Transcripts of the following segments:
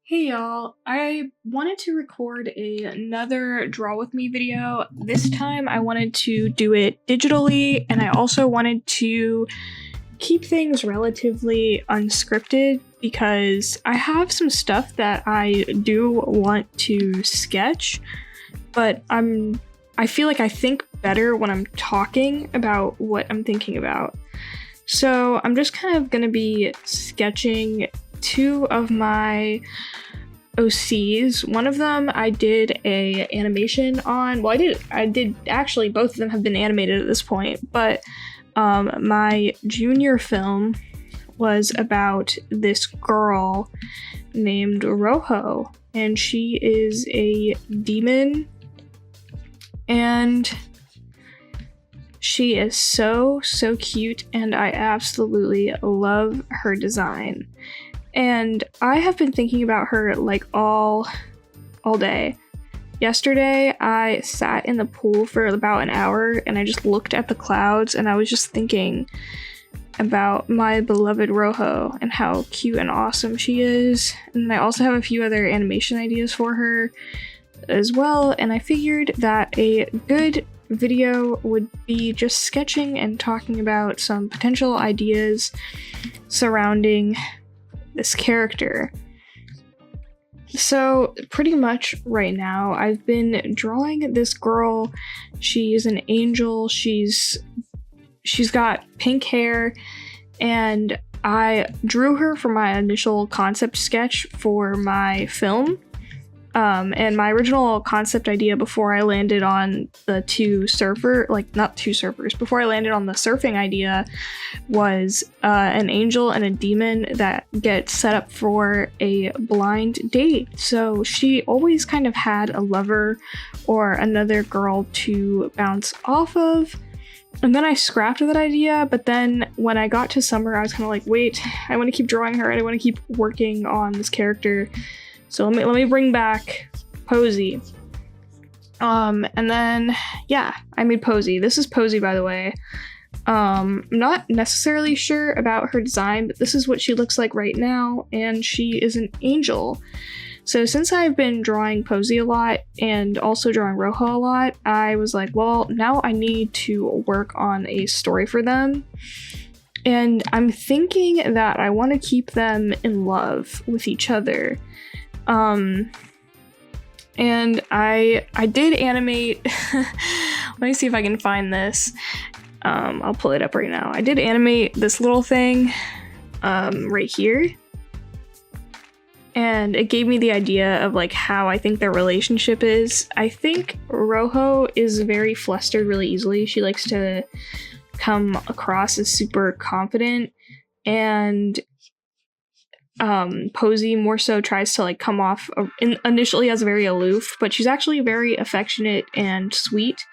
Hey y'all, I wanted to record another draw with me video. This time I wanted to do it digitally, and I also wanted to keep things relatively unscripted because I have some stuff that I do want to sketch, but I feel like I think better when I'm talking about what I'm thinking about. So I'm just kind of gonna be sketching two of my OCs. One of them I did a animation on. Well, I did actually, both of them have been animated at this point, but my junior film was about this girl named Rojo, and she is a demon, and she is so cute, and I absolutely love her design. And I have been thinking about her like all day. Yesterday, I sat in the pool for about an hour and I just looked at the clouds and I was just thinking about my beloved Rojo and how cute and awesome she is. And I also have a few other animation ideas for her as well, and I figured that a good video would be just sketching and talking about some potential ideas surrounding this character. So pretty much right now I've been drawing this girl. She's an angel. She's got pink hair, and I drew her for my initial concept sketch for my film. And my original concept idea before I landed on the before I landed on the surfing idea was an angel and a demon that get set up for a blind date. So she always kind of had a lover or another girl to bounce off of. And then I scrapped that idea, but then when I got to summer, I was kind of like, wait, I want to keep drawing her and I want to keep working on this character. So let me bring back Posey. And then, yeah, I made Posey. This is Posey, by the way. I'm not necessarily sure about her design, but this is what she looks like right now, and she is an angel. So since I've been drawing Posey a lot and also drawing Rojo a lot, I was like, well, now I need to work on a story for them. And I'm thinking that I want to keep them in love with each other. And I did animate, let me see if I can find this. I'll pull it up right now. I did animate this little thing, right here. And it gave me the idea of like how I think their relationship is. I think Rojo is very flustered really easily. She likes to come across as super confident, and Posey more so tries to like come off initially as very aloof, but she's actually very affectionate and sweet.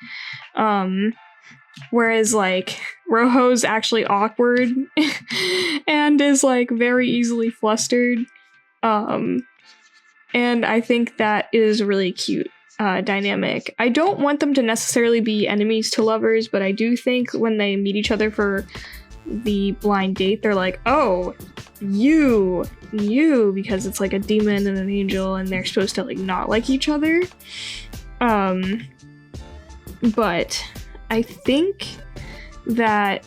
Whereas like Rojo's actually awkward and is like very easily flustered. And I think that is a really cute dynamic. I don't want them to necessarily be enemies to lovers, but I do think when they meet each other for the blind date, they're like, oh, you, because it's like a demon and an angel and they're supposed to like not like each other. But I think that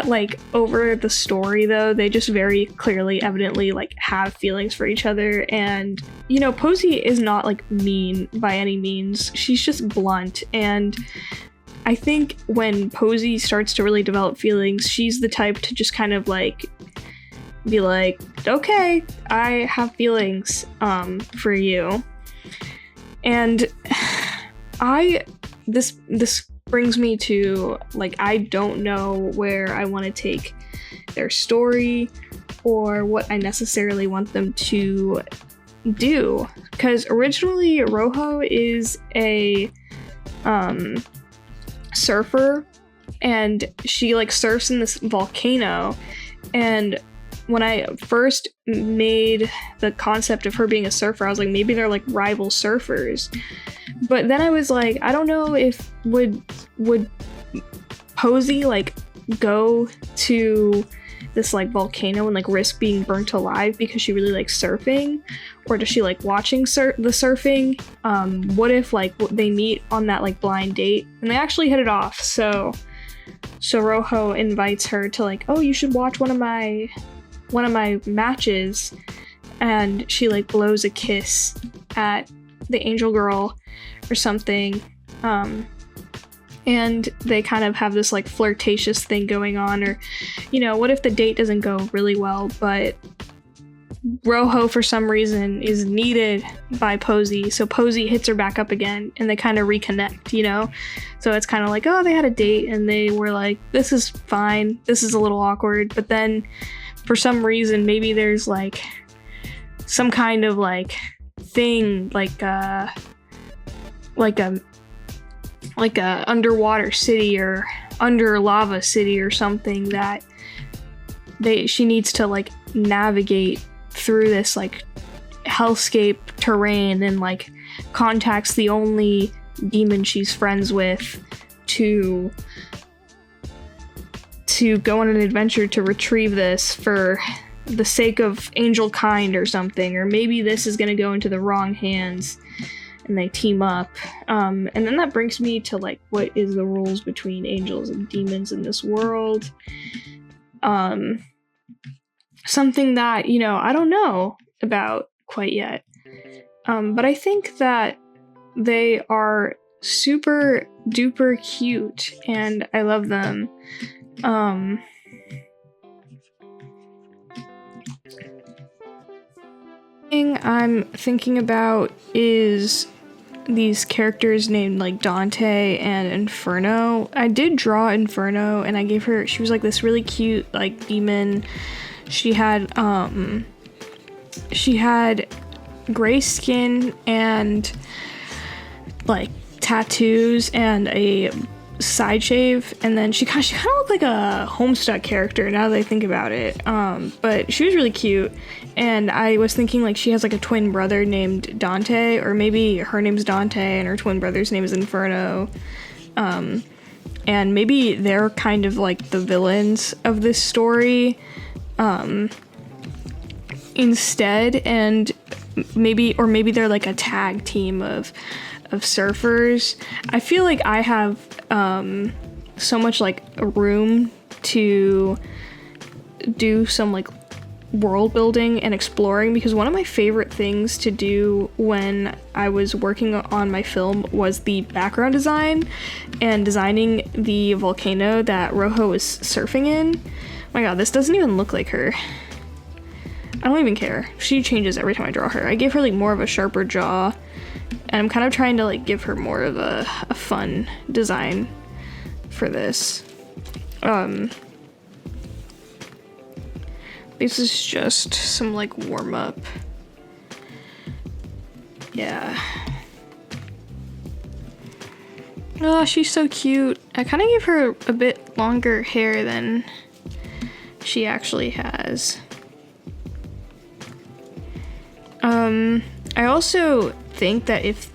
like over the story though, they just very clearly evidently like have feelings for each other. And you know, Posey is not like mean by any means, she's just blunt. And I think when Posey starts to really develop feelings, she's the type to just kind of like be like, okay, I have feelings for you. And this brings me to like, I don't know where I want to take their story or what I necessarily want them to do, because originally Rojo is a surfer, and she like surfs in this volcano. And when I first made the concept of her being a surfer, I was like, maybe they're like rival surfers. But then I was like, I don't know if would Posey like go to this like volcano and like risk being burnt alive because she really likes surfing? Or does she like watching the surfing? What if like they meet on that like blind date and they actually hit it off? So Rojo invites her to like, oh, you should watch one of my matches, and she like blows a kiss at the angel girl or something. And they kind of have this like flirtatious thing going on. Or, you know, what if the date doesn't go really well, but Rojo for some reason is needed by Posey, so Posey hits her back up again and they kind of reconnect, you know? So it's kind of like, oh, they had a date and they were like, this is fine, this is a little awkward, but then for some reason maybe there's like some kind of like thing, like a underwater city or under lava city or something that she needs to like navigate through this like hellscape terrain, and like contacts the only demon she's friends with to go on an adventure to retrieve this for the sake of angel kind or something. Or maybe this is going to go into the wrong hands and they team up. And then that brings me to like, what is the rules between angels and demons in this world? Something that, you know, I don't know about quite yet. But I think that they are super duper cute and I love them. Thing I'm thinking about is these characters named like Dante and Inferno. I did draw Inferno and I gave her, she was like this really cute like demon. She had gray skin and like tattoos and a side shave, and then she kind of looked like a Homestuck character now that I think about it. But she was really cute, and I was thinking like she has like a twin brother named Dante, or maybe her name's Dante and her twin brother's name is Inferno. And maybe they're kind of like the villains of this story instead, and maybe they're like a tag team of surfers. I feel like I have so much like room to do some like world building and exploring, because one of my favorite things to do when I was working on my film was the background design and designing the volcano that Rojo was surfing in. Oh my god, this doesn't even look like her. I don't even care. She changes every time I draw her. I gave her like more of a sharper jaw, and I'm kind of trying to like give her more of a fun design for this. This is just some like warm up. Yeah. Oh, she's so cute. I kind of gave her a bit longer hair than she actually has. I also think that if,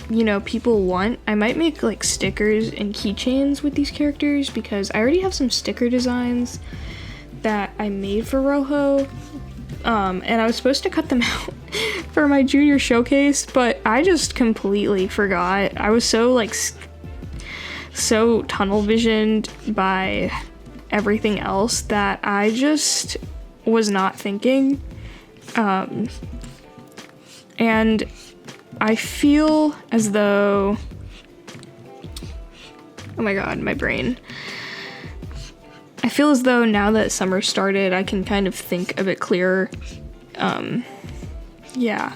you know, people want, I might make like stickers and keychains with these characters, because I already have some sticker designs that I made for Rojo, and I was supposed to cut them out for my junior showcase, but I just completely forgot. I was so tunnel visioned by everything else that I just was not thinking. And I feel as though, oh my god, my brain. I feel as though now that summer started, I can kind of think a bit clearer. Yeah.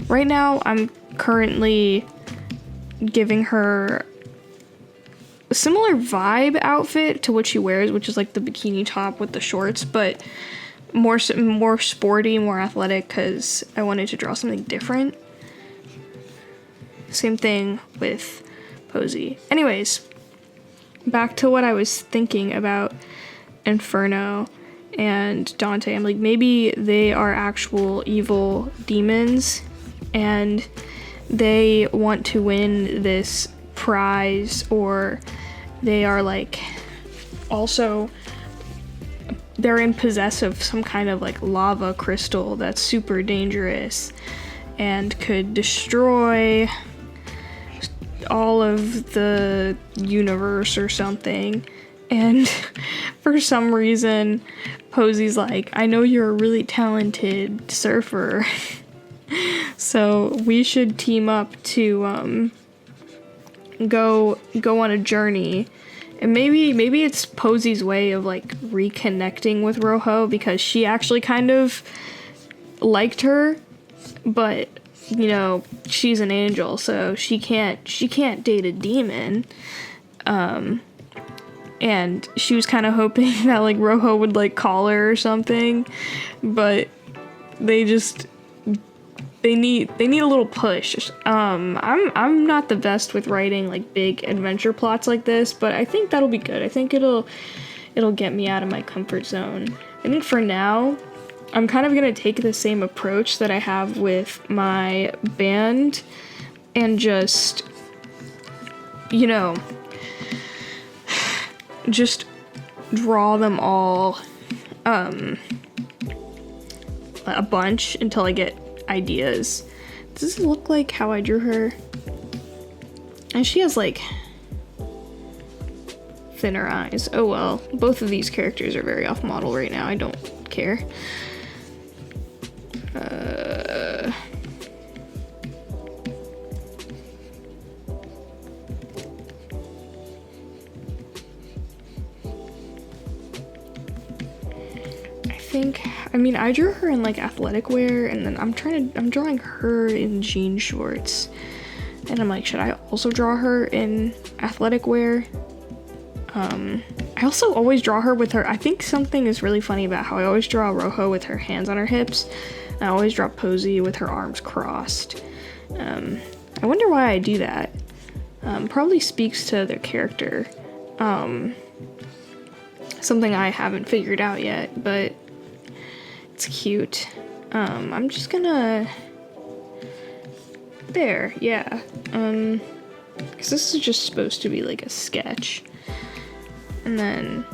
Right now, I'm currently giving her a similar vibe outfit to what she wears, which is like the bikini top with the shorts, but more sporty, more athletic, because I wanted to draw something different. Same thing with Posey. Anyways, back to what I was thinking about Inferno and Dante. I'm like, maybe they are actual evil demons and they want to win this prize, or they are like also they're in possess of some kind of like lava crystal that's super dangerous and could destroy all of the universe or something. And for some reason, Posey's like, I know you're a really talented surfer, so we should team up to go on a journey. And maybe it's Posey's way of like reconnecting with Rojo, because she actually kind of liked her, but you know, she's an angel, so she can't date a demon. And she was kind of hoping that like Rojo would like call her or something, but they need a little push. I'm not the best with writing like big adventure plots like this, but I think that'll be good. I think it'll get me out of my comfort zone. I think for now, I'm kind of gonna take the same approach that I have with my band and just, you know, just draw them all a bunch until I get ideas. Does this look like how I drew her? And she has like thinner eyes. Oh well, both of these characters are very off model right now. I don't care. I drew her in like athletic wear, and then I'm drawing her in jean shorts, and I'm like, should I also draw her in athletic wear? I also always draw her with her, I think something is really funny about how I always draw Rojo with her hands on her hips, and I always draw Posey with her arms crossed. I wonder why I do that. Probably speaks to their character. Something I haven't figured out yet, but it's cute. I'm just gonna... There, yeah. Because this is just supposed to be like a sketch. And then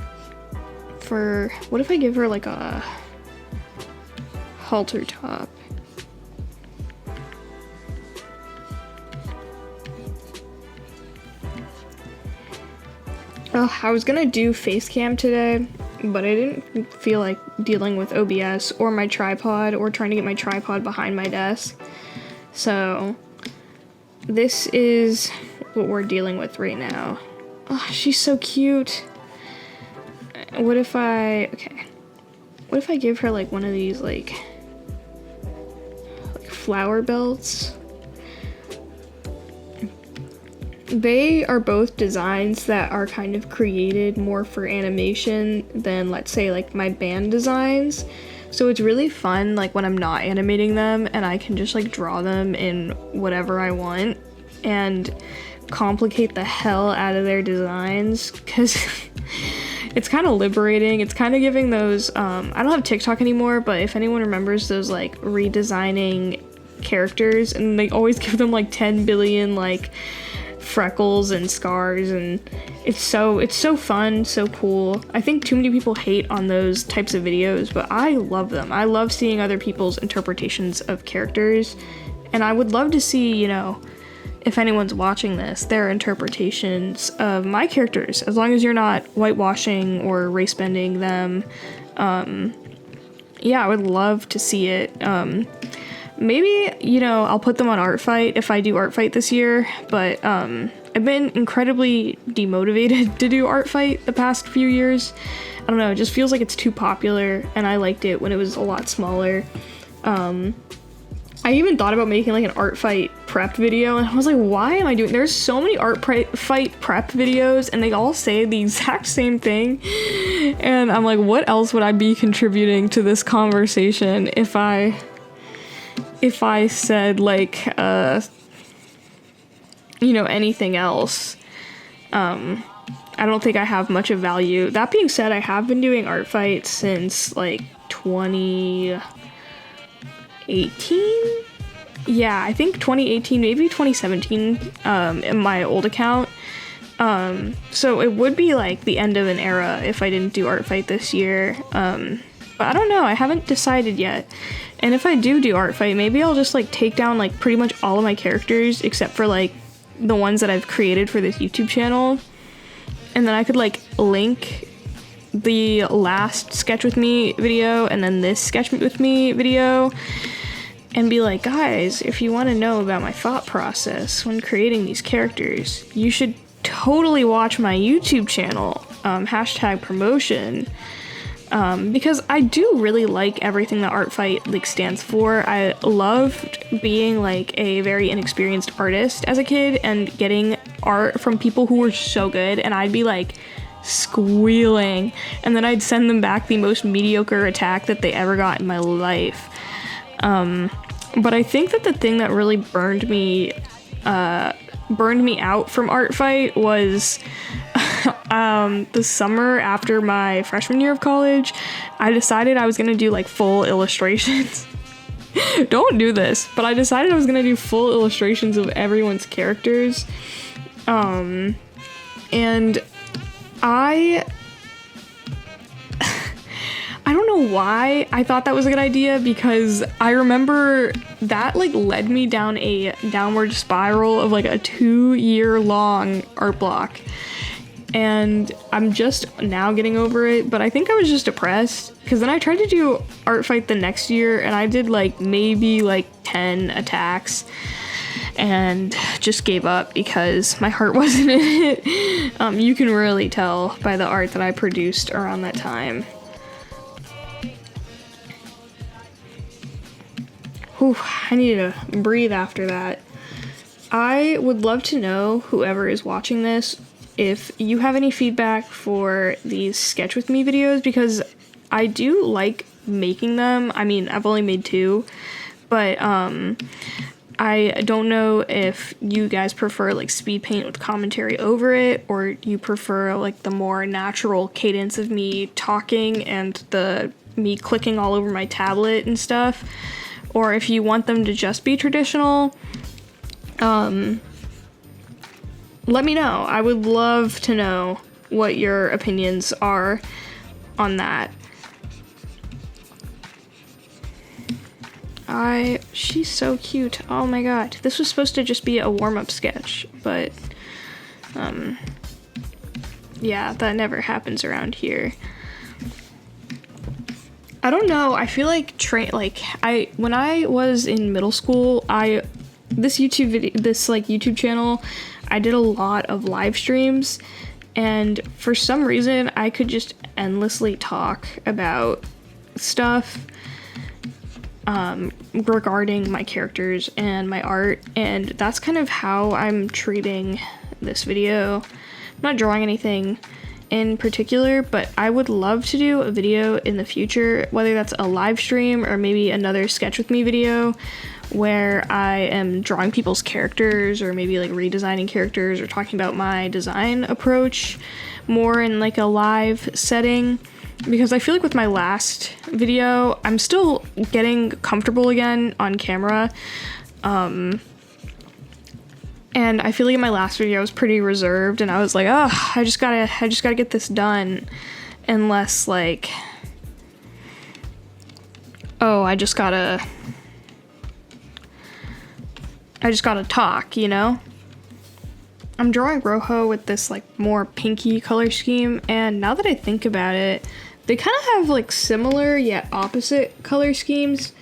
for... What if I give her like a halter top? Oh, I was gonna do face cam today, but I didn't feel like dealing with OBS or my tripod or trying to get my tripod behind my desk. So this is what we're dealing with right now. Oh, she's so cute. What if I give her like one of these like flower belts? They are both designs that are kind of created more for animation than, let's say, like my band designs. So it's really fun, like when I'm not animating them and I can just like draw them in whatever I want and complicate the hell out of their designs, because it's kind of liberating. It's kind of giving those, I don't have TikTok anymore, but if anyone remembers those like redesigning characters, and they always give them like 10 billion like freckles and scars, and it's so fun, so cool. I think too many people hate on those types of videos, but I love them. I love seeing other people's interpretations of characters, and I would love to see, you know, if anyone's watching this, their interpretations of my characters, as long as you're not whitewashing or race bending them. Yeah, I would love to see it. Maybe, you know, I'll put them on Art Fight if I do Art Fight this year, but I've been incredibly demotivated to do Art Fight the past few years. I don't know, it just feels like it's too popular, and I liked it when it was a lot smaller. I even thought about making like an Art Fight prep video, and I was like, why am I doing... There's so many Fight prep videos, and they all say the exact same thing, and I'm like, what else would I be contributing to this conversation if I said like you know, anything else? I don't think I have much of value. That being said, I have been doing Art Fight since like 2018. Yeah, I think 2018, maybe 2017, in my old account. So it would be like the end of an era if I didn't do art fight this year. But I don't know, I haven't decided yet. And if I do art fight, maybe I'll just like take down like pretty much all of my characters except for like the ones that I've created for this YouTube channel. And then I could like link the last sketch with me video and then this sketch with me video and be like, guys, if you want to know about my thought process when creating these characters, you should totally watch my YouTube channel, hashtag promotion, because I do really like everything that art fight like stands for. I loved being like a very inexperienced artist as a kid and getting art from people who were so good, and I'd be like squealing, and then I'd send them back the most mediocre attack that they ever got in my life. But I think that the thing that really burned me out from art fight was the summer after my freshman year of college. I decided I was gonna do like full illustrations. Don't do this, but I decided I was gonna do full illustrations of everyone's characters. And I don't know why I thought that was a good idea, because I remember that like led me down a downward spiral of like a 2-year-long art block. And I'm just now getting over it, but I think I was just depressed because then I tried to do art fight the next year and I did like maybe like 10 attacks and just gave up because my heart wasn't in it. You can really tell by the art that I produced around that time. Whew, I need to breathe after that. I would love to know, whoever is watching this, if you have any feedback for these sketch with me videos, because I do like making them. I mean, I've only made 2, but I don't know if you guys prefer like speed paint with commentary over it, or you prefer like the more natural cadence of me talking and me clicking all over my tablet and stuff, or if you want them to just be traditional. Let me know. I would love to know what your opinions are on that. She's so cute. Oh my god. This was supposed to just be a warm-up sketch, but yeah, that never happens around here. I don't know. I feel like when I was in middle school, this YouTube channel, I did a lot of live streams, and for some reason I could just endlessly talk about stuff regarding my characters and my art, and that's kind of how I'm treating this video. I'm not drawing anything in particular, but I would love to do a video in the future, whether that's a live stream or maybe another sketch with me video where I am drawing people's characters, or maybe like redesigning characters, or talking about my design approach more in like a live setting, because I feel like with my last video I'm still getting comfortable again on camera, and I feel like in my last video I was pretty reserved, and I was like, oh, I just gotta get this done, unless like, oh, I just gotta talk, you know? I'm drawing Rojo with this like more pinky color scheme, and now that I think about it, they kind of have like similar yet opposite color schemes,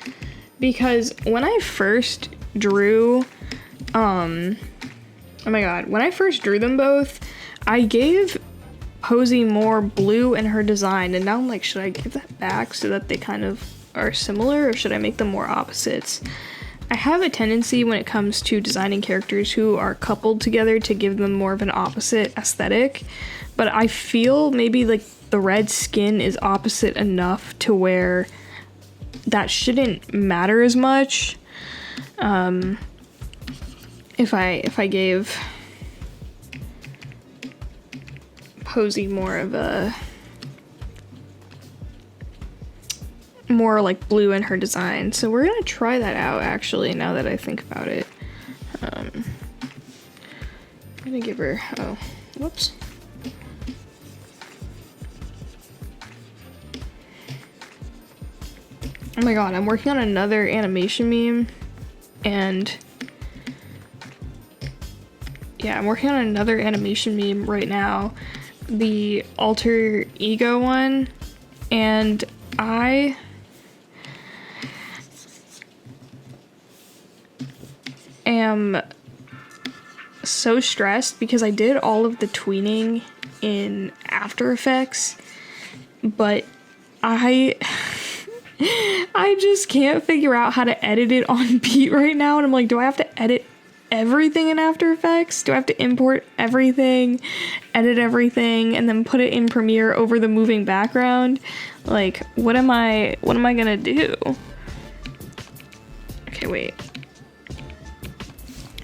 because when I first drew, oh my god, when I first drew them both, I gave Posey more blue in her design, and now I'm like, should I give that back so that they kind of are similar, or should I make them more opposites? I have a tendency when it comes to designing characters who are coupled together to give them more of an opposite aesthetic, but I feel maybe like the red skin is opposite enough to where that shouldn't matter as much. If I gave Posey more of a more like blue in her design. So we're gonna try that out, actually, now that I think about it. I'm gonna give her, oh, Whoops. Oh my god, I'm working on another animation meme, and yeah, I'm working on another animation meme right now, the alter ego one, and I am so stressed because I did all of the tweening in After Effects, but I just can't figure out how to edit it on Beat right now, and I'm like, do I have to edit everything in After Effects? Do I have to import everything, edit everything, and then put it in Premiere over the moving background? Like, what am I gonna do? Okay, wait.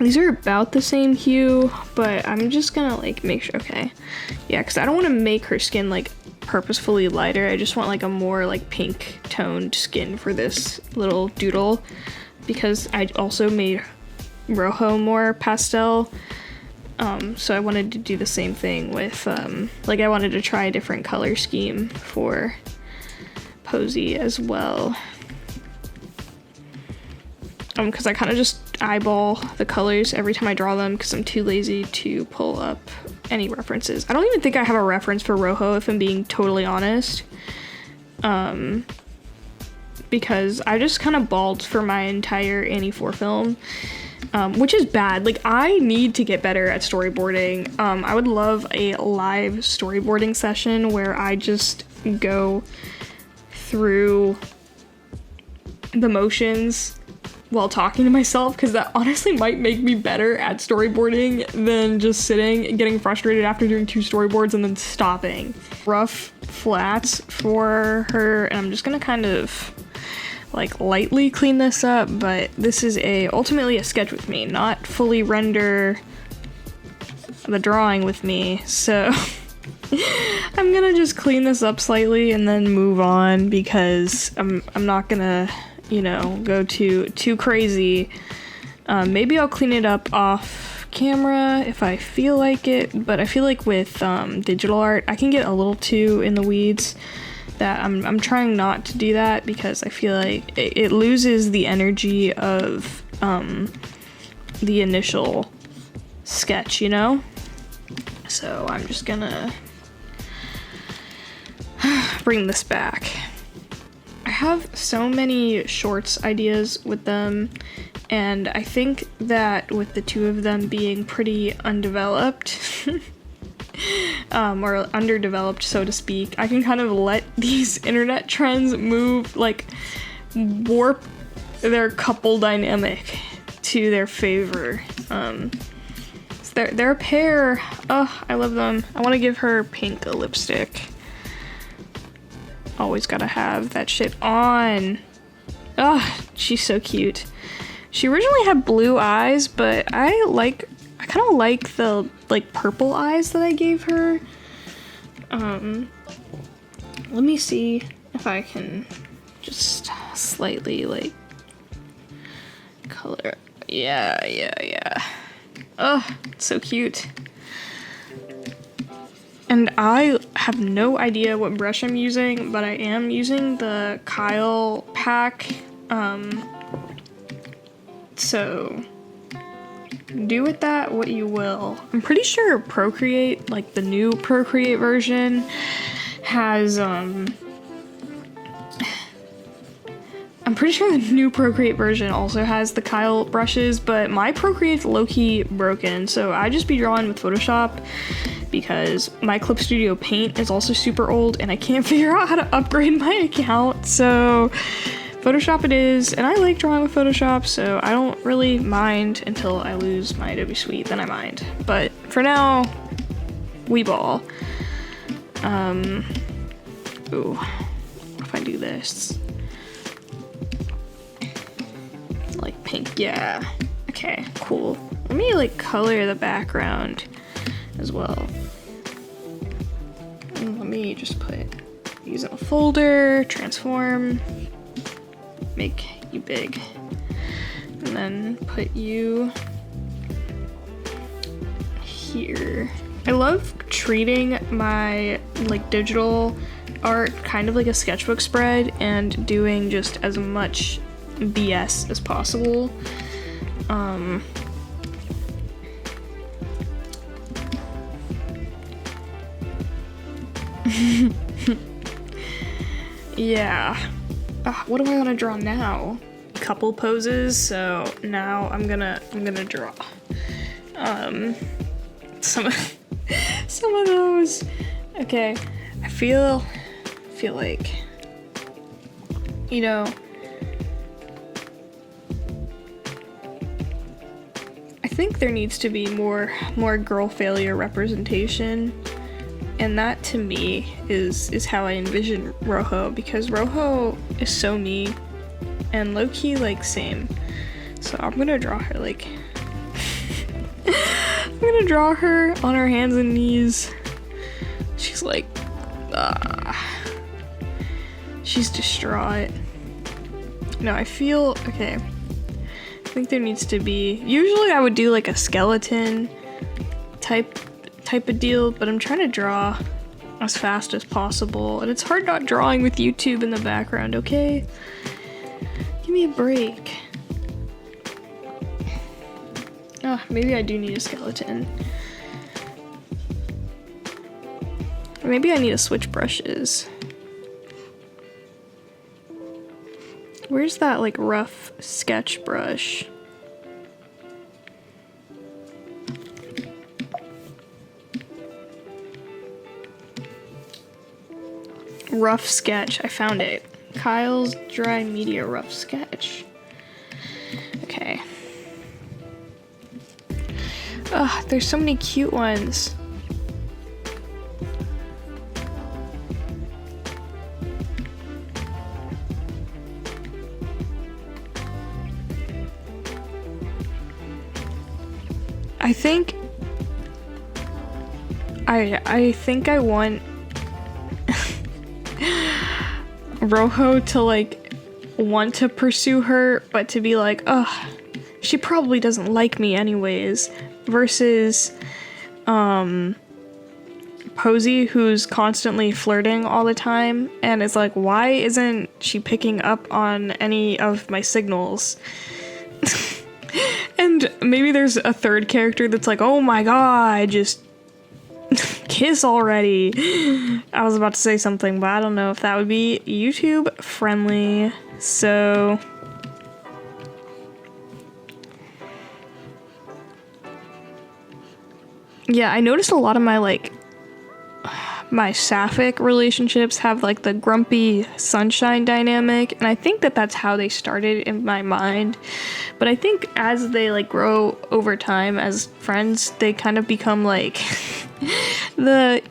These are about the same hue, but I'm just gonna like make sure, okay. Yeah, because I don't want to make her skin like purposefully lighter. I just want like a more like pink toned skin for this little doodle, because I also made Rojo more pastel, so I wanted to do the same thing with like I wanted to try a different color scheme for Posey as well, because I kind of just eyeball the colors every time I draw them because I'm too lazy to pull up any references. I don't even think I have a reference for Rojo, if I'm being totally honest, because I just kind of balled for my entire Annie 4 film, which is bad. Like, I need to get better at storyboarding. I would love a live storyboarding session where I just go through the motions while talking to myself, because that honestly might make me better at storyboarding than just sitting and getting frustrated after doing 2 storyboards and then stopping. Rough flats for her, and I'm just gonna kind of like lightly clean this up, but this is ultimately a sketch with me, not fully render the drawing with me, so I'm gonna just clean this up slightly and then move on, because I'm not gonna, you know, go too crazy. Maybe I'll clean it up off camera if I feel like it, but I feel like with digital art I can get a little too in the weeds. That I'm trying not to do that, because I feel like it loses the energy of the initial sketch, you know? So I'm just gonna bring this back. I have so many shorts ideas with them, and I think that with the 2 of them being pretty undeveloped, or underdeveloped, so to speak, I can kind of let these internet trends move, like warp their couple dynamic to their favor. They're a pair. Oh, I love them. I want to give her pink lipstick. Always gotta have that shit on. Oh, she's so cute. She originally had blue eyes, but I kind of like the like purple eyes that I gave her. Let me see if I can just slightly like color. Yeah. Oh, so cute. And I have no idea what brush I'm using, but I am using the Kyle pack. So do with that what you will. I'm pretty sure Procreate, like the new Procreate version, has I'm pretty sure the new Procreate version also has the Kyle brushes, but my Procreate's low-key broken, so I just be drawing with Photoshop, because my Clip Studio Paint is also super old and I can't figure out how to upgrade my account, so Photoshop it is, and I like drawing with Photoshop, so I don't really mind until I lose my Adobe Suite, then I mind. But for now, we ball. Ooh, if I do this, like pink, yeah. Okay, cool. Let me like color the background as well. And let me just put these in a folder, transform, make you big, and then put you here. I love treating my like digital art kind of like a sketchbook spread and doing just as much BS as possible. Yeah. What do I want to draw now? Couple poses, so now I'm gonna draw some of those. Okay, I feel like, you know, I think there needs to be more girl failure representation, and that to me is how I envision Rojo, because Rojo is so me and low-key like same. So I'm gonna draw her like I'm gonna draw her on her hands and knees. She's like she's distraught. No, I feel okay. I think there needs to be, usually I would do like a skeleton type of deal, but I'm trying to draw as fast as possible, and it's hard not drawing with YouTube in the background, okay? Give me a break. Maybe I do need a skeleton. Or maybe I need to switch brushes. Where's that like rough sketch brush? Rough sketch, I found it. Kyle's Dry Media Rough Sketch. Okay. There's so many cute ones. I think I want Rojo to like want to pursue her, but to be like, ugh, she probably doesn't like me anyways, versus Posey, who's constantly flirting all the time and is like, why isn't she picking up on any of my signals? And maybe there's a third character that's like, oh my god, just kiss already. I was about to say something, but I don't know if that would be YouTube friendly. So yeah, I noticed a lot of my like my sapphic relationships have like the grumpy sunshine dynamic, and I think that that's how they started in my mind. But I think as they like grow over time as friends, they kind of become like the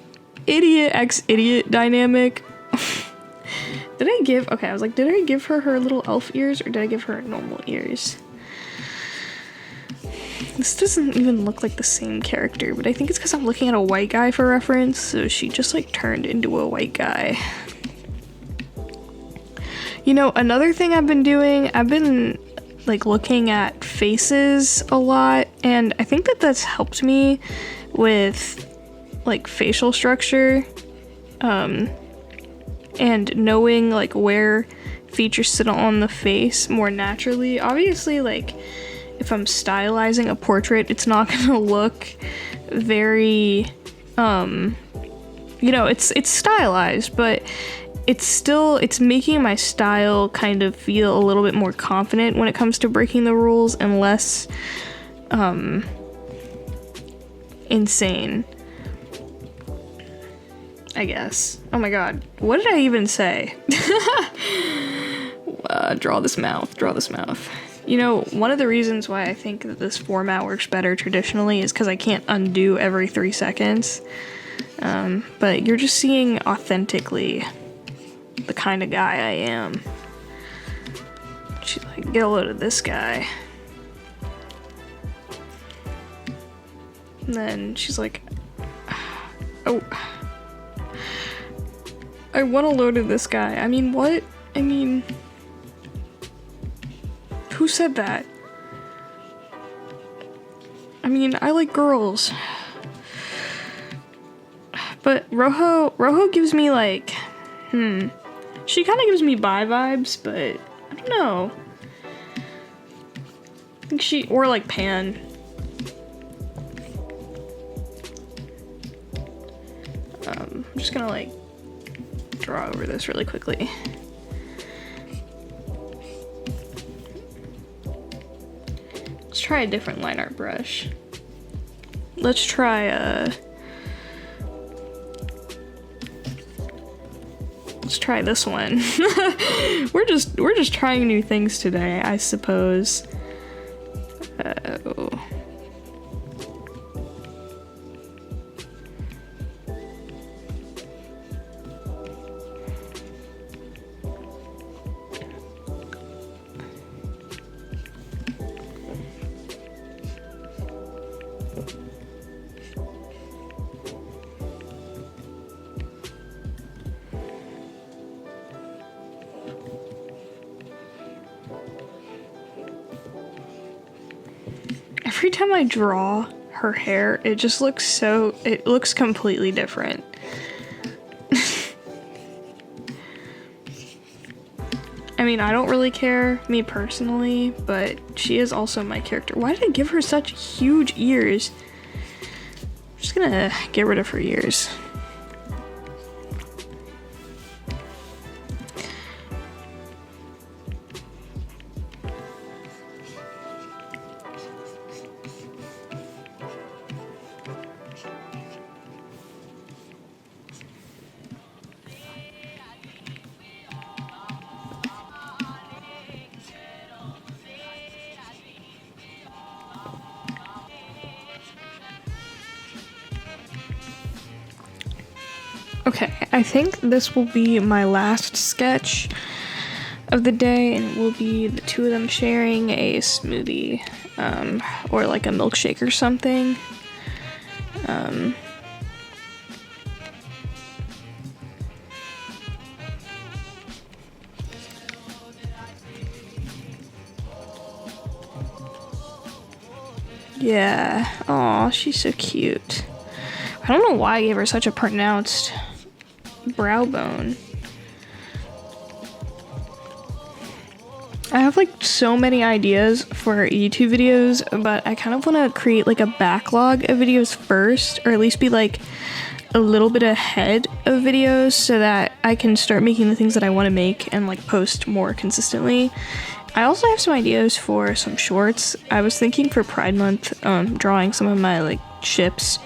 idiot ex-idiot dynamic. Did I give her little elf ears, or did I give her normal ears? This doesn't even look like the same character, but I think it's because I'm looking at a white guy for reference, so she just like turned into a white guy. You know, another thing I've been doing, I've been like looking at faces a lot, and I think that that's helped me with like facial structure, and knowing like where features sit on the face more naturally. Obviously, like if I'm stylizing a portrait, it's not gonna look very, you know, it's stylized, but it's making my style kind of feel a little bit more confident when it comes to breaking the rules and less, insane, I guess. Oh my god, what did I even say? Draw this mouth. You know, one of the reasons why I think that this format works better traditionally is because I can't undo every 3 seconds. But you're just seeing authentically the kind of guy I am. She's like, get a load of this guy. And then she's like, oh, I want a load of this guy. I mean, what? I mean, who said that? I mean, I like girls. But Rojo gives me like, she kind of gives me bi vibes, but I don't know. I think she, or like Pan. I'm just gonna like draw over this really quickly. Let's try a different line art brush. Let's try let's try this one. we're just trying new things today, I suppose. Every time I draw her hair, it just looks it looks completely different. I mean, I don't really care, me personally, but she is also my character. Why did I give her such huge ears? I'm just gonna get rid of her ears. Okay, I think this will be my last sketch of the day, and it will be the two of them sharing a smoothie, or like a milkshake or something. Yeah, aw, she's so cute. I don't know why I gave her such a pronounced brow bone. I have like so many ideas for YouTube videos, but I kind of want to create like a backlog of videos first, or at least be like a little bit ahead of videos so that I can start making the things that I want to make and like post more consistently. I also have some ideas for some shorts. I was thinking for Pride Month, drawing some of my like ships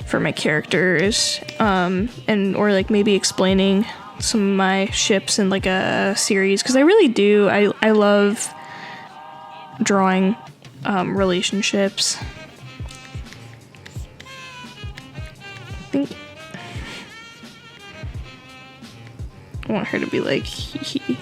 for my characters, and or like maybe explaining some of my ships in like a series, because I really do. I love drawing relationships. I think I want her to be like hee hee.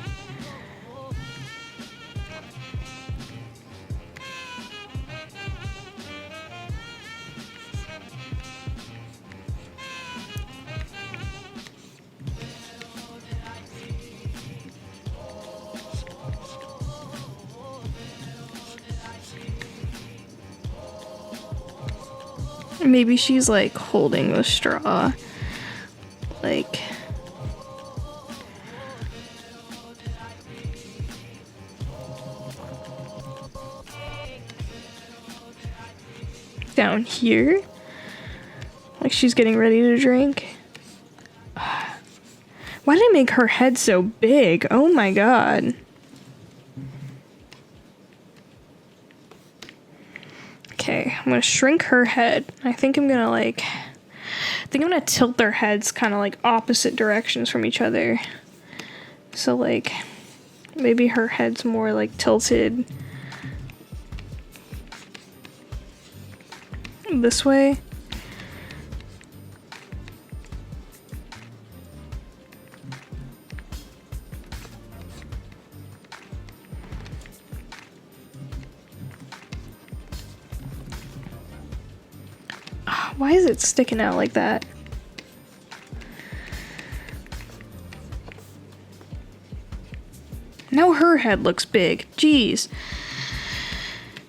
Maybe she's like holding the straw, like down here, like she's getting ready to drink. Why did I make her head so big? Oh my god. Okay, I'm gonna shrink her head. I think I'm gonna tilt their heads kind of like opposite directions from each other. So like, maybe her head's more like tilted this way. Why is it sticking out like that? Now her head looks big. Jeez.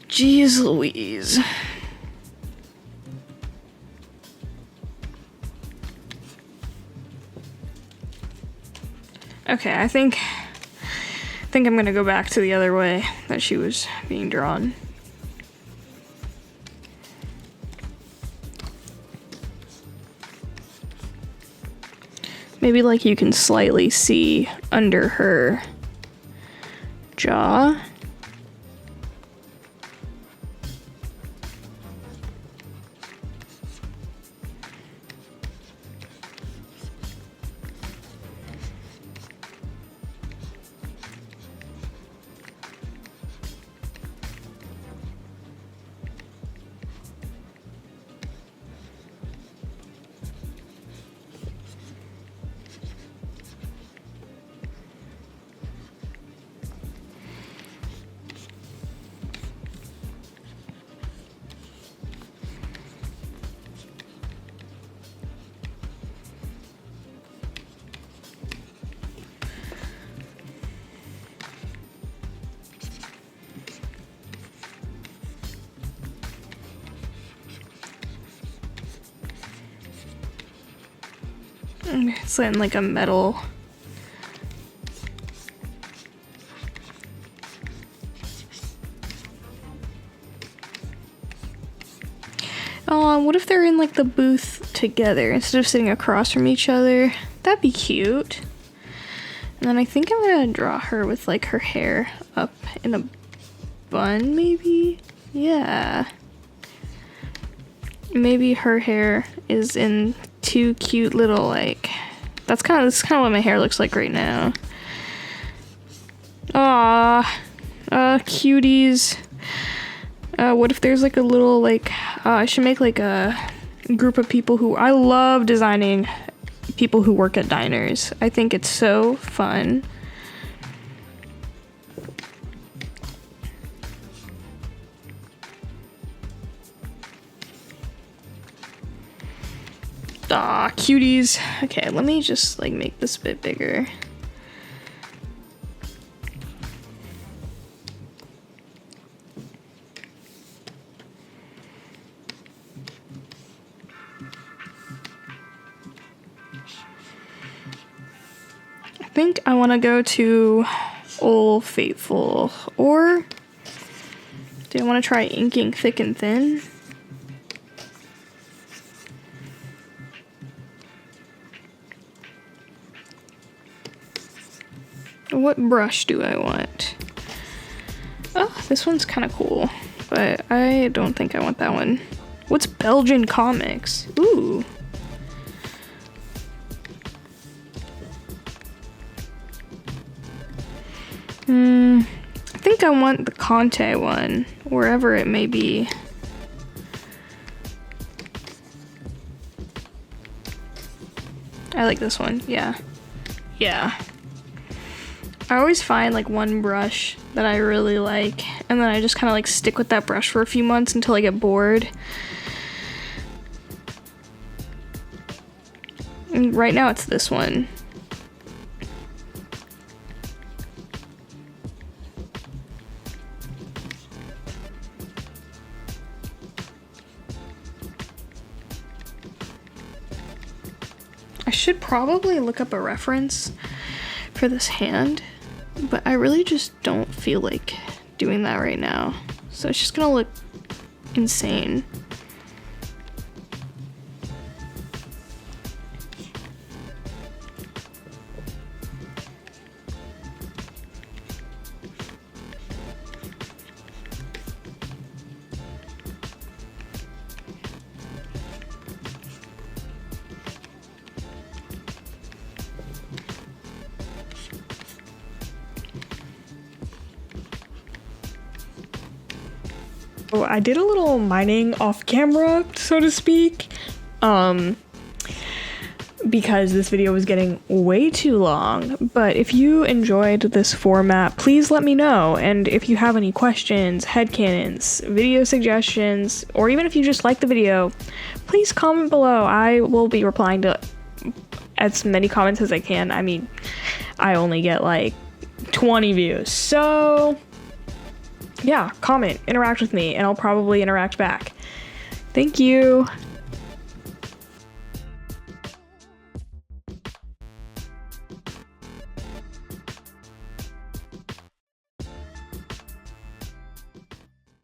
Jeez Louise. Okay, I think I'm gonna go back to the other way that she was being drawn. Maybe like you can slightly see under her jaw. It's in like a metal. Oh, what if they're in like the booth together instead of sitting across from each other? That'd be cute. And then I think I'm gonna draw her with like her hair up in a bun, maybe? Yeah. Maybe her hair is in two cute little like, this is kind of what my hair looks like right now. Aww, cuties. What if there's like a little like, I should make like a group of people who, I love designing people who work at diners. I think it's so fun. Aw, cuties. Okay, let me just like make this a bit bigger. I think I want to go to Old Faithful, or do I want to try inking thick and thin? What brush do I want? Oh, this one's kind of cool, but I don't think I want that one. What's Belgian comics? Ooh. I think I want the Conte one, wherever it may be. I like this one, yeah. Yeah. I always find like one brush that I really like, and then I just kind of like stick with that brush for a few months until I get bored. And right now it's this one. I should probably look up a reference for this hand, but I really just don't feel like doing that right now. So it's just gonna look insane. So I did a little mining off camera, so to speak, because this video was getting way too long. But if you enjoyed this format, please let me know. And if you have any questions, headcanons, video suggestions, or even if you just like the video, please comment below. I will be replying to as many comments as I can. I mean, I only get like 20 views, so yeah, comment, interact with me, and I'll probably interact back. Thank you.